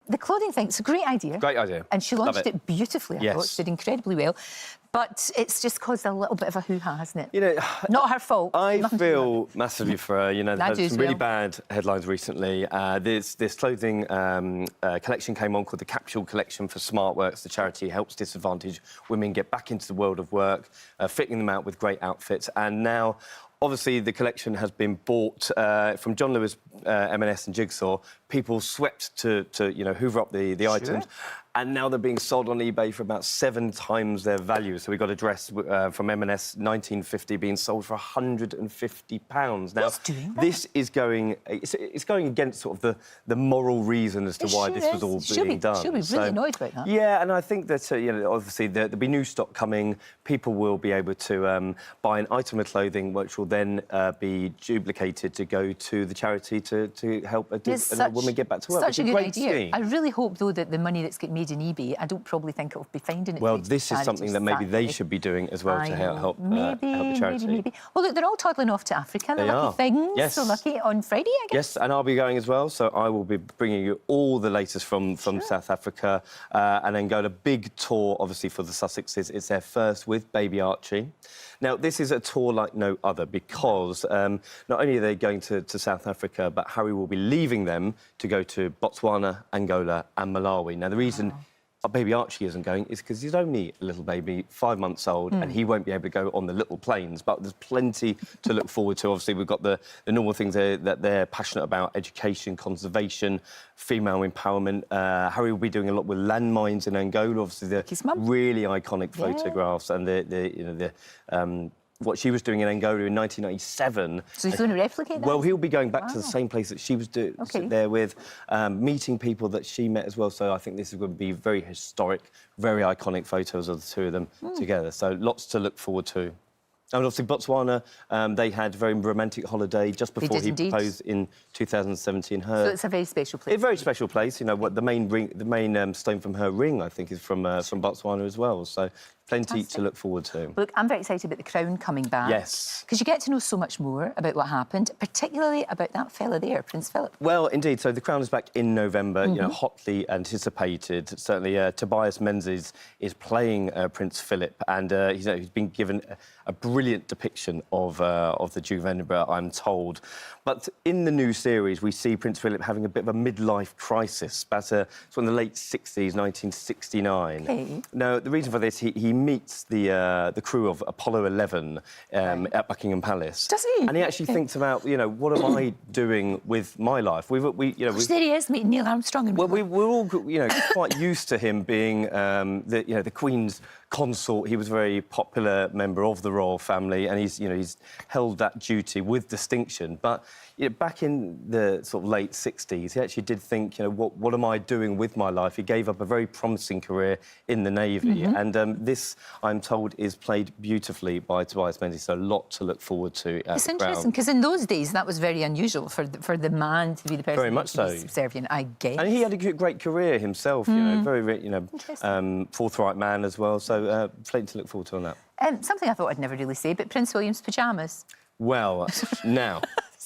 the clothing thing, it's a great idea. Great idea. And she launched it beautifully, I thought. Yes. She did incredibly well. But it's just caused a little bit of a hoo-ha, hasn't it? You know, not her fault. I feel massively for her. You know, there's had some really bad headlines recently. This clothing collection came on called the Capsule Collection for SmartWorks. The charity helps disadvantaged women get back into the world of work, fitting them out with great outfits. And now, obviously, the collection has been bought from John Lewis, M&S and Jigsaw. People swept to you know, hoover up the items. And now they're being sold on eBay for about 7 times their value. So we got a dress from M&S 1950 being sold for £150. Now, this is going... It's going against sort of the moral reason as to why this was all being done. She'll be really annoyed about that. Yeah, and I think that, you know, obviously there'll be new stock coming. People will be able to buy an item of clothing which will then be duplicated to go to the charity to help a woman get back to work. Such a good idea. I really hope, though, that the money that's getting made in eBay, I don't probably think it'll be finding it. Well, this is something that maybe they should be doing as well to help the charity. Maybe. Well, look, they're all toddling off to Africa. The lucky things. Yes. So lucky on Friday, I guess. Yes, and I'll be going as well, so I will be bringing you all the latest from South Africa and then go on a big tour, obviously, for the Sussexes. It's their first with baby Archie. Now, this is a tour like no other because not only are they going to South Africa, but Harry will be leaving them to go to Botswana, Angola and Malawi. Now, the reason baby Archie isn't going is because he's only a little baby, 5 months old, and he won't be able to go on the little planes. But there's plenty to look forward to. Obviously, we've got the normal things that they're passionate about: education, conservation, female empowerment. Harry will be doing a lot with landmines in Angola. Obviously, the really iconic photographs and what she was doing in Angola in 1997. So he's going to replicate that? Well, he'll be going back to the same place that she was there with, meeting people that she met as well. So I think this is going to be very historic, very iconic photos of the two of them together. So lots to look forward to. And obviously, Botswana, they had a very romantic holiday just before he proposed in 2017. So it's a very special place. A very special place. You know, what the main stone from her ring, I think, is from Botswana as well. So plenty to look forward to. Look, I'm very excited about the Crown coming back. Yes. Because you get to know so much more about what happened, particularly about that fella there, Prince Philip. Well, indeed. So the Crown is back in November, you know, hotly anticipated. Certainly, Tobias Menzies is playing Prince Philip, and he's been given a brilliant depiction of the Duke of Edinburgh, I'm told. But in the new series, we see Prince Philip having a bit of a midlife crisis. It's in the late 60s, 1969. Okay. Now, the reason for this, he meets the crew of Apollo 11 at Buckingham Palace. Does he? And he actually thinks about, you know, what am I doing with my life? There he is, meeting Neil Armstrong. Well, we're all, you know, quite used to him being, the Queen's consort. He was a very popular member of the royal family, and he's held that duty with distinction. But back in the sort of late 60s, he actually did think, you know, what am I doing with my life? He gave up a very promising career in the Navy, and this, I'm told, is played beautifully by Tobias Menzies. So a lot to look forward to. It's interesting because in those days that was very unusual for the man to be the person very much so subservient, I guess. And he had a great career himself. You know, very forthright man as well. So plenty to look forward to on that. Something I thought I'd never really say, but Prince William's pyjamas. Well, now,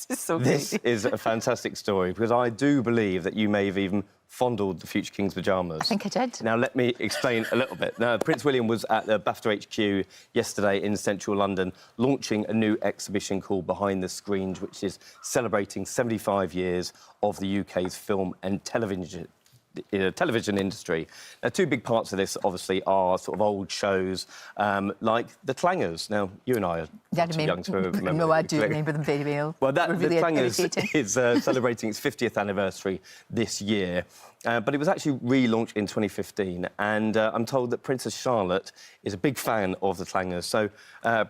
this is a fantastic story, because I do believe that you may have even fondled the future King's pyjamas. I think I did. Now, let me explain a little bit. Now, Prince William was at the BAFTA HQ yesterday in central London, launching a new exhibition called Behind the Screens, which is celebrating 75 years of the UK's film and television industry. Now, two big parts of this, obviously, are sort of old shows like The Clangers. Now, you and I are too young to remember. No, I do remember them very well. Well, The Clangers is celebrating its 50th anniversary this year. But it was actually relaunched in 2015, and I'm told that Princess Charlotte is a big fan of the Clangers. So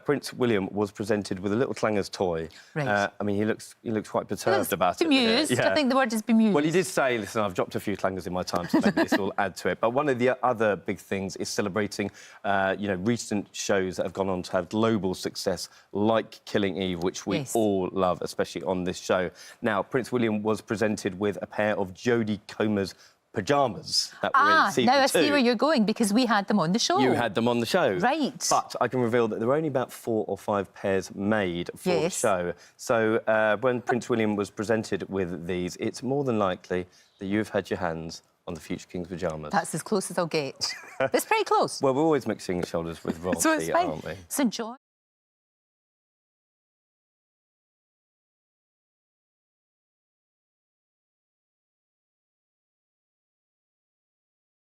Prince William was presented with a little Clangers toy. Right. I mean, he looks quite perturbed about it. Bemused. Yeah. I think the word is bemused. Well, he did say, "Listen, I've dropped a few Clangers in my time, so maybe this will add to it." But one of the other big things is celebrating, recent shows that have gone on to have global success, like Killing Eve, which we all love, especially on this show. Now, Prince William was presented with a pair of Jodie Comer's pyjamas that were in season 2. Now I see where you're going, because we had them on the show. You had them on the show. Right. But I can reveal that there were only about 4 or 5 pairs made for the show. So when Prince William was presented with these, it's more than likely that you've had your hands on the future King's pyjamas. That's as close as I'll get. But it's pretty close. Well, we're always mixing shoulders with royalty, So it's fine. aren't we? So enjoy.